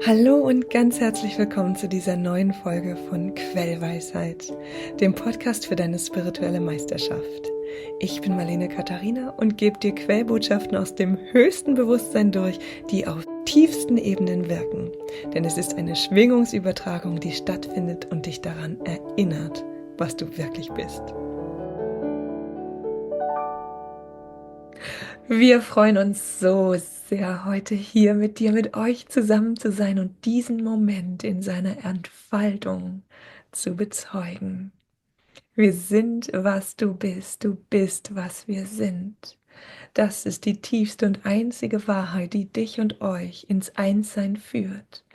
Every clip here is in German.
Hallo und ganz herzlich willkommen zu dieser neuen Folge von Quellweisheit, dem Podcast für deine spirituelle Meisterschaft. Ich bin Marlene Katharina und gebe dir Quellbotschaften aus dem höchsten Bewusstsein durch, die auf tiefsten Ebenen wirken. Denn es ist eine Schwingungsübertragung, die stattfindet und dich daran erinnert, was du wirklich bist. Wir freuen uns so sehr, heute hier mit dir, mit euch zusammen zu sein und diesen Moment in seiner Entfaltung zu bezeugen. Wir sind, was du bist, was wir sind. Das ist die tiefste und einzige Wahrheit, die dich und euch ins Einssein führt.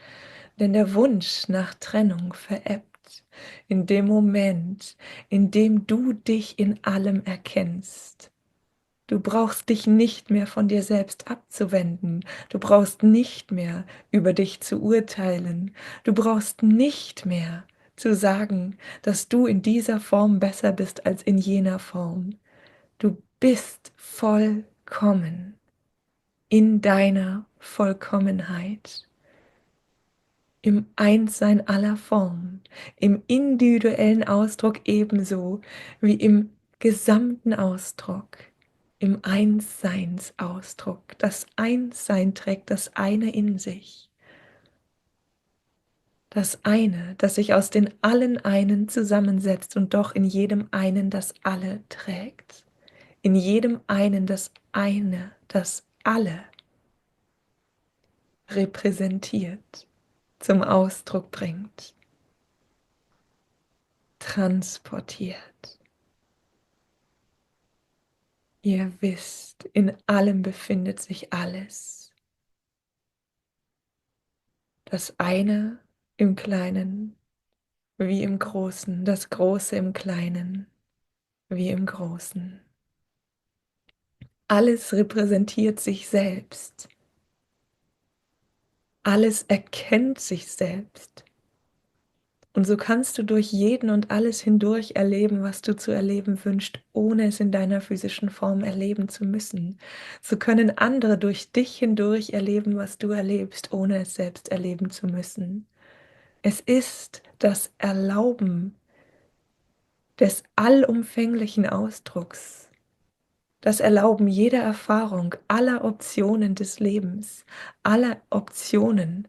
Denn der Wunsch nach Trennung verebbt in dem Moment, in dem du dich in allem erkennst. Du brauchst dich nicht mehr von dir selbst abzuwenden. Du brauchst nicht mehr über dich zu urteilen. Du brauchst nicht mehr zu sagen, dass du in dieser Form besser bist als in jener Form. Du bist vollkommen in deiner Vollkommenheit, im Einssein aller Formen, im individuellen Ausdruck ebenso wie im gesamten Ausdruck, im Einsseinsausdruck. Das Einssein trägt das eine in sich. Das eine, das sich aus den allen einen zusammensetzt und doch in jedem einen das alle trägt. In jedem einen das eine, das alle repräsentiert, zum Ausdruck bringt, transportiert. Ihr wisst, in allem befindet sich alles. Das eine im Kleinen wie im Großen, das Große im Kleinen wie im Großen. Alles repräsentiert sich selbst. Alles erkennt sich selbst. Und so kannst du durch jeden und alles hindurch erleben, was du zu erleben wünschst, ohne es in deiner physischen Form erleben zu müssen. So können andere durch dich hindurch erleben, was du erlebst, ohne es selbst erleben zu müssen. Es ist das Erlauben des allumfänglichen Ausdrucks, das Erlauben jeder Erfahrung, aller Optionen des Lebens, aller Optionen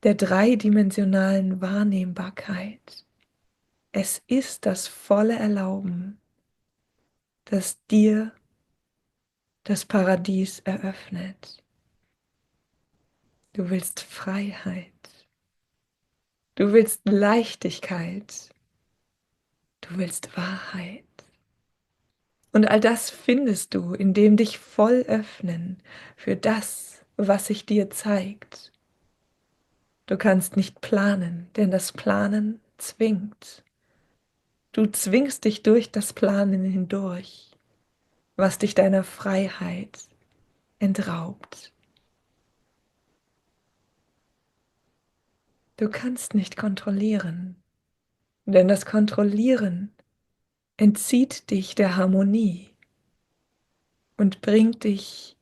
der dreidimensionalen Wahrnehmbarkeit. Es ist das volle Erlauben, das dir das Paradies eröffnet. Du willst Freiheit. Du willst Leichtigkeit. Du willst Wahrheit. Und all das findest du, indem dich voll öffnen für das, was sich dir zeigt. Du kannst nicht planen, denn das Planen zwingt. Du zwingst dich durch das Planen hindurch, was dich deiner Freiheit entraubt. Du kannst nicht kontrollieren, denn das Kontrollieren entzieht dich der Harmonie und bringt dich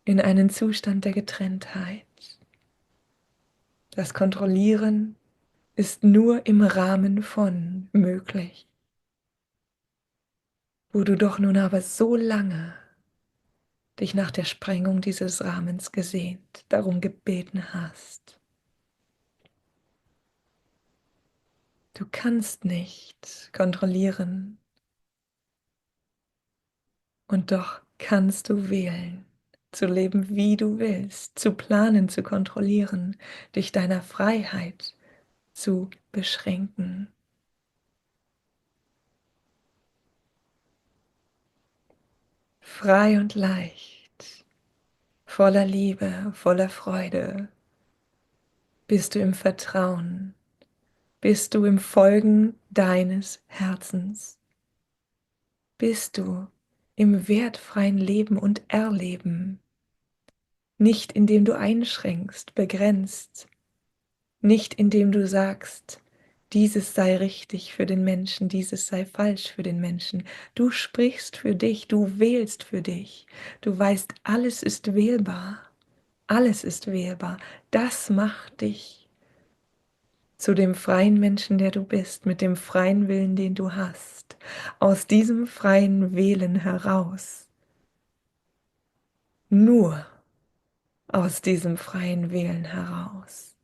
in einen Zustand der Getrenntheit. Das Kontrollieren ist nur im Rahmen von möglich, wo du doch nun aber so lange dich nach der Sprengung dieses Rahmens gesehnt, darum gebeten hast. Du kannst nicht kontrollieren und doch kannst du wählen, zu leben, wie du willst, zu planen, zu kontrollieren, dich deiner Freiheit zu beschränken. Frei und leicht, voller Liebe, voller Freude, bist du im Vertrauen, bist du im Folgen deines Herzens, bist du im wertfreien Leben und Erleben, nicht indem du einschränkst, begrenzt, nicht indem du sagst, dieses sei richtig für den Menschen, dieses sei falsch für den Menschen. Du sprichst für dich, du wählst für dich. Du weißt, alles ist wählbar, alles ist wählbar. Das macht dich zu dem freien Menschen, der du bist, mit dem freien Willen, den du hast. Aus diesem freien Wählen heraus, nur aus diesem freien Wählen heraus,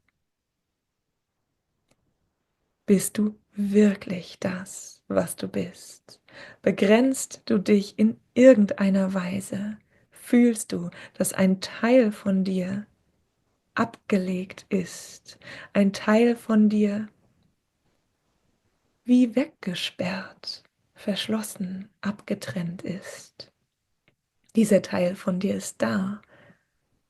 bist du wirklich das, was du bist. Begrenzt du dich in irgendeiner Weise, fühlst du, dass ein Teil von dir abgelegt ist, ein Teil von dir wie weggesperrt, verschlossen, abgetrennt ist. Dieser Teil von dir ist da,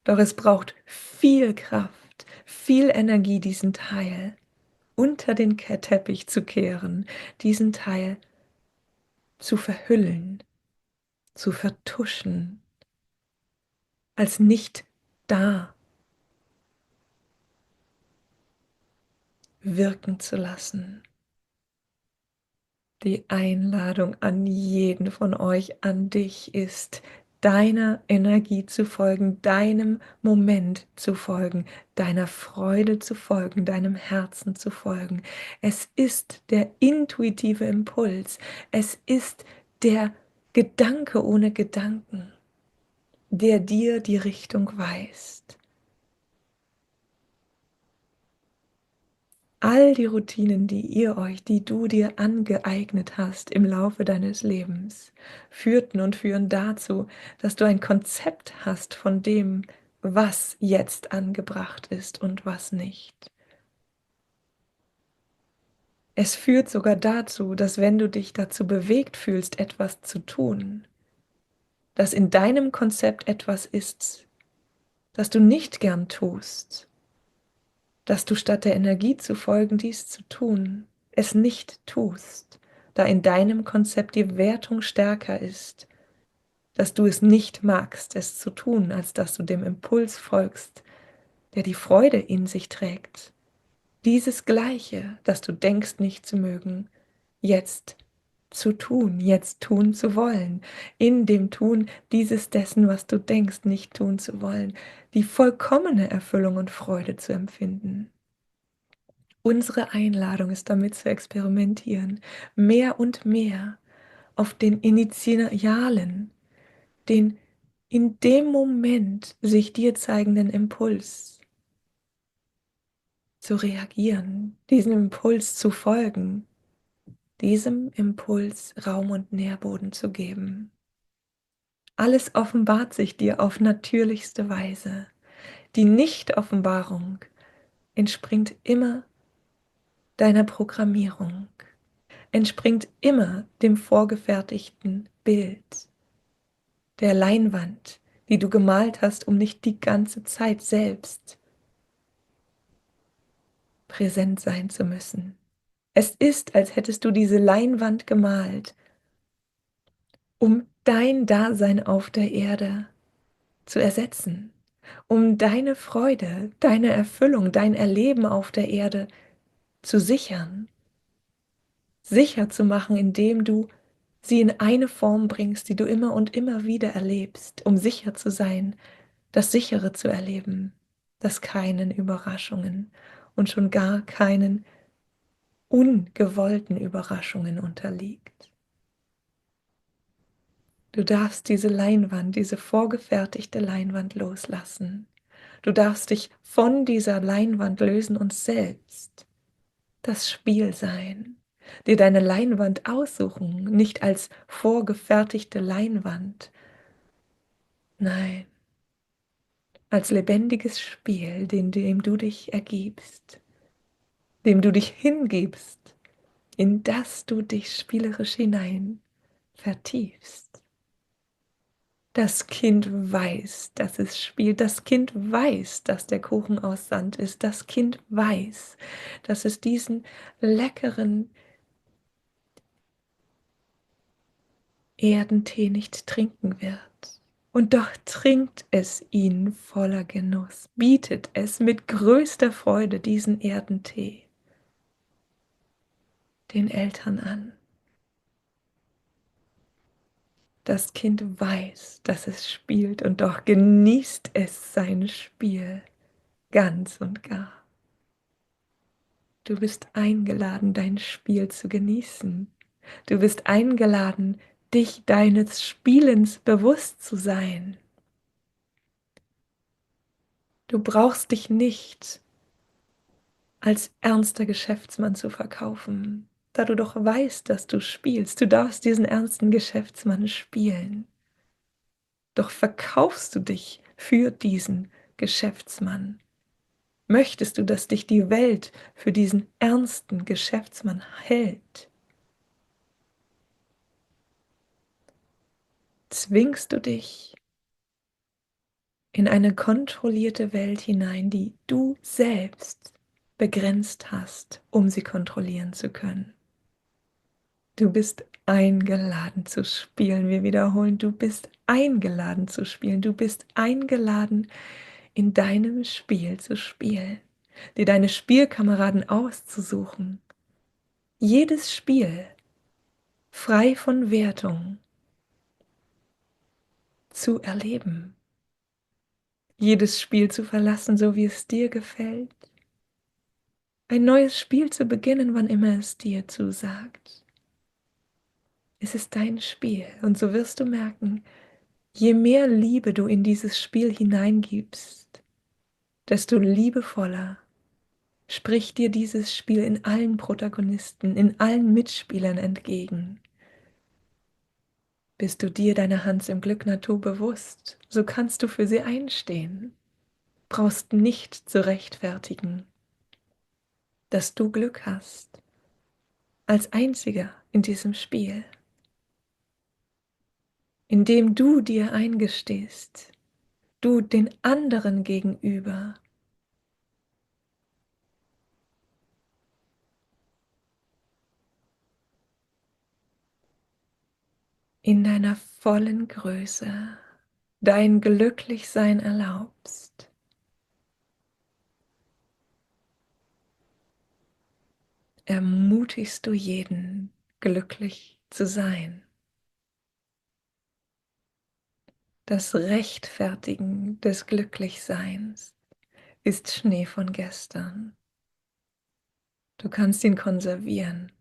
doch es braucht viel Kraft, viel Energie, diesen Teil unter den Teppich zu kehren, diesen Teil zu verhüllen, zu vertuschen, als nicht da wirken zu lassen. Die Einladung an jeden von euch, an dich ist, deiner Energie zu folgen, deinem Moment zu folgen, deiner Freude zu folgen, deinem Herzen zu folgen. Es ist der intuitive Impuls, es ist der Gedanke ohne Gedanken, der dir die Richtung weist. All die Routinen, die du dir angeeignet hast im Laufe deines Lebens, führten und führen dazu, dass du ein Konzept hast von dem, was jetzt angebracht ist und was nicht. Es führt sogar dazu, dass wenn du dich dazu bewegt fühlst, etwas zu tun, dass in deinem Konzept etwas ist, das du nicht gern tust, dass du statt der Energie zu folgen, dies zu tun, es nicht tust, da in deinem Konzept die Wertung stärker ist, dass du es nicht magst, es zu tun, als dass du dem Impuls folgst, der die Freude in sich trägt. Dieses Gleiche, das du denkst nicht zu mögen, jetzt zu tun, jetzt tun zu wollen, in dem Tun dieses dessen, was du denkst, nicht tun zu wollen, die vollkommene Erfüllung und Freude zu empfinden. Unsere Einladung ist damit zu experimentieren, mehr und mehr auf den initialen, den in dem Moment sich dir zeigenden Impuls zu reagieren, diesem Impuls zu folgen, diesem Impuls Raum und Nährboden zu geben. Alles offenbart sich dir auf natürlichste Weise. Die Nicht-Offenbarung entspringt immer deiner Programmierung, entspringt immer dem vorgefertigten Bild, der Leinwand, die du gemalt hast, um nicht die ganze Zeit selbst präsent sein zu müssen. Es ist, als hättest du diese Leinwand gemalt, um dein Dasein auf der Erde zu ersetzen, um deine Freude, deine Erfüllung, dein Erleben auf der Erde zu sichern, sicher zu machen, indem du sie in eine Form bringst, die du immer und immer wieder erlebst, um sicher zu sein, das Sichere zu erleben, das keinen Überraschungen und schon gar keinen ungewollten Überraschungen unterliegt. Du darfst diese Leinwand, diese vorgefertigte Leinwand loslassen. Du darfst dich von dieser Leinwand lösen und selbst das Spiel sein. Dir deine Leinwand aussuchen, nicht als vorgefertigte Leinwand. Nein, als lebendiges Spiel, dem du dich ergibst, dem du dich hingibst, in das du dich spielerisch hinein vertiefst. Das Kind weiß, dass es spielt. Das Kind weiß, dass der Kuchen aus Sand ist. Das Kind weiß, dass es diesen leckeren Erdentee nicht trinken wird. Und doch trinkt es ihn voller Genuss, bietet es mit größter Freude diesen Erdentee den Eltern an. Das Kind weiß, dass es spielt und doch genießt es sein Spiel ganz und gar. Du bist eingeladen, dein Spiel zu genießen. Du bist eingeladen, dich deines Spielens bewusst zu sein. Du brauchst dich nicht als ernster Geschäftsmann zu verkaufen, da du doch weißt, dass du spielst. Du darfst diesen ernsten Geschäftsmann spielen. Doch verkaufst du dich für diesen Geschäftsmann? Möchtest du, dass dich die Welt für diesen ernsten Geschäftsmann hält? Zwingst du dich in eine kontrollierte Welt hinein, die du selbst begrenzt hast, um sie kontrollieren zu können? Du bist eingeladen zu spielen. Wir wiederholen, du bist eingeladen zu spielen. Du bist eingeladen, in deinem Spiel zu spielen, dir deine Spielkameraden auszusuchen. Jedes Spiel frei von Wertung zu erleben. Jedes Spiel zu verlassen, so wie es dir gefällt. Ein neues Spiel zu beginnen, wann immer es dir zusagt. Es ist dein Spiel und so wirst du merken, je mehr Liebe du in dieses Spiel hineingibst, desto liebevoller spricht dir dieses Spiel in allen Protagonisten, in allen Mitspielern entgegen. Bist du dir deiner Hans im Glück Natur bewusst, so kannst du für sie einstehen, brauchst nicht zu rechtfertigen, dass du Glück hast, als Einziger in diesem Spiel, indem du dir eingestehst, du den anderen gegenüber, in deiner vollen Größe dein Glücklichsein erlaubst. Ermutigst du jeden, glücklich zu sein. Das Rechtfertigen des Glücklichseins ist Schnee von gestern. Du kannst ihn konservieren,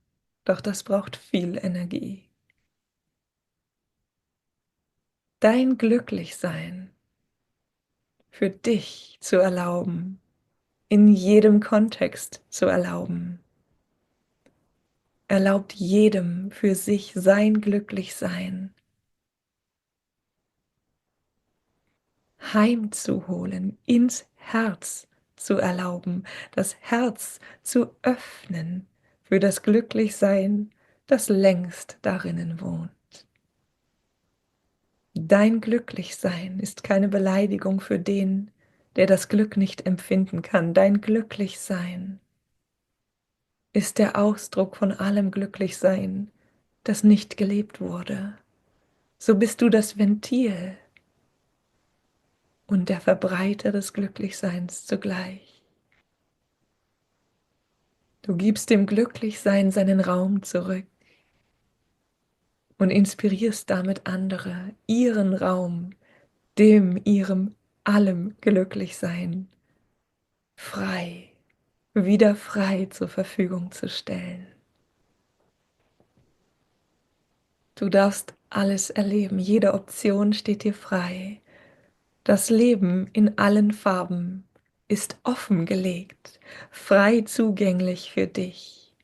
doch das braucht viel Energie. Dein Glücklichsein für dich zu erlauben, in jedem Kontext zu erlauben, erlaubt jedem für sich sein Glücklichsein heimzuholen, ins Herz zu erlauben, das Herz zu öffnen für das Glücklichsein, das längst darinnen wohnt. Dein Glücklichsein ist keine Beleidigung für den, der das Glück nicht empfinden kann. Dein Glücklichsein ist der Ausdruck von allem Glücklichsein, das nicht gelebt wurde. So bist du das Ventil und der Verbreiter des Glücklichseins zugleich. Du gibst dem Glücklichsein seinen Raum zurück und inspirierst damit andere, ihren Raum, ihrem allem Glücklichsein frei, wieder frei zur Verfügung zu stellen. Du darfst alles erleben, jede Option steht dir frei. Das Leben in allen Farben ist offengelegt, frei zugänglich für dich.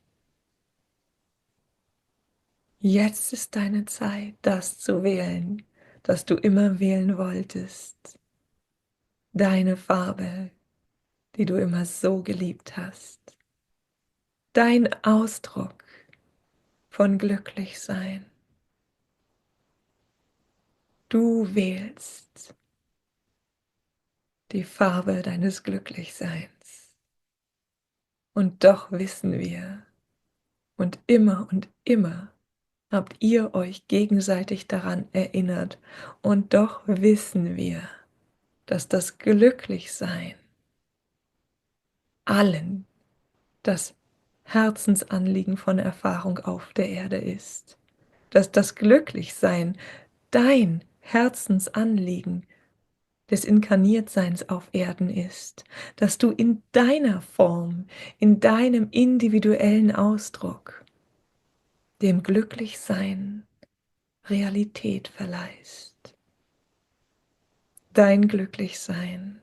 Jetzt ist deine Zeit, das zu wählen, das du immer wählen wolltest. Deine Farbe, die du immer so geliebt hast. Dein Ausdruck von Glücklichsein. Du wählst die Farbe deines Glücklichseins. Und doch wissen wir, und immer habt ihr euch gegenseitig daran erinnert, und doch wissen wir, dass das Glücklichsein allen das Herzensanliegen von Erfahrung auf der Erde ist, dass das Glücklichsein dein Herzensanliegen des Inkarniertseins auf Erden ist, dass du in deiner Form, in deinem individuellen Ausdruck dem Glücklichsein Realität verleihst. Dein Glücklichsein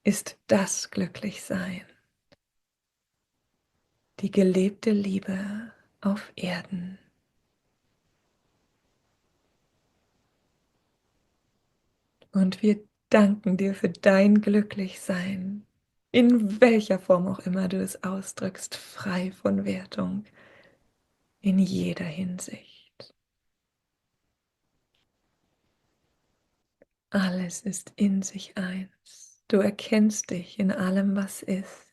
ist das Glücklichsein, die gelebte Liebe auf Erden. Und wir danken dir für dein Glücklichsein, in welcher Form auch immer du es ausdrückst, frei von Wertung, in jeder Hinsicht. Alles ist in sich eins. Du erkennst dich in allem, was ist,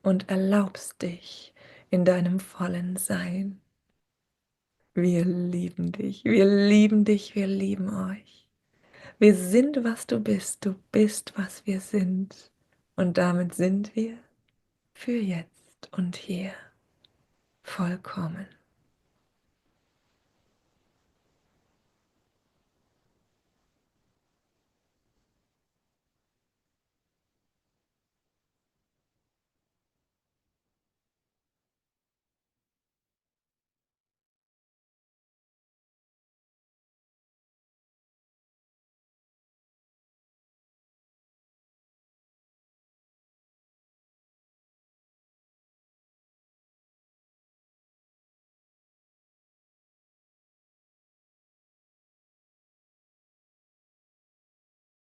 und erlaubst dich in deinem vollen Sein. Wir lieben dich, wir lieben dich, wir lieben euch. Wir sind, was du bist, was wir sind. Und damit sind wir für jetzt und hier vollkommen.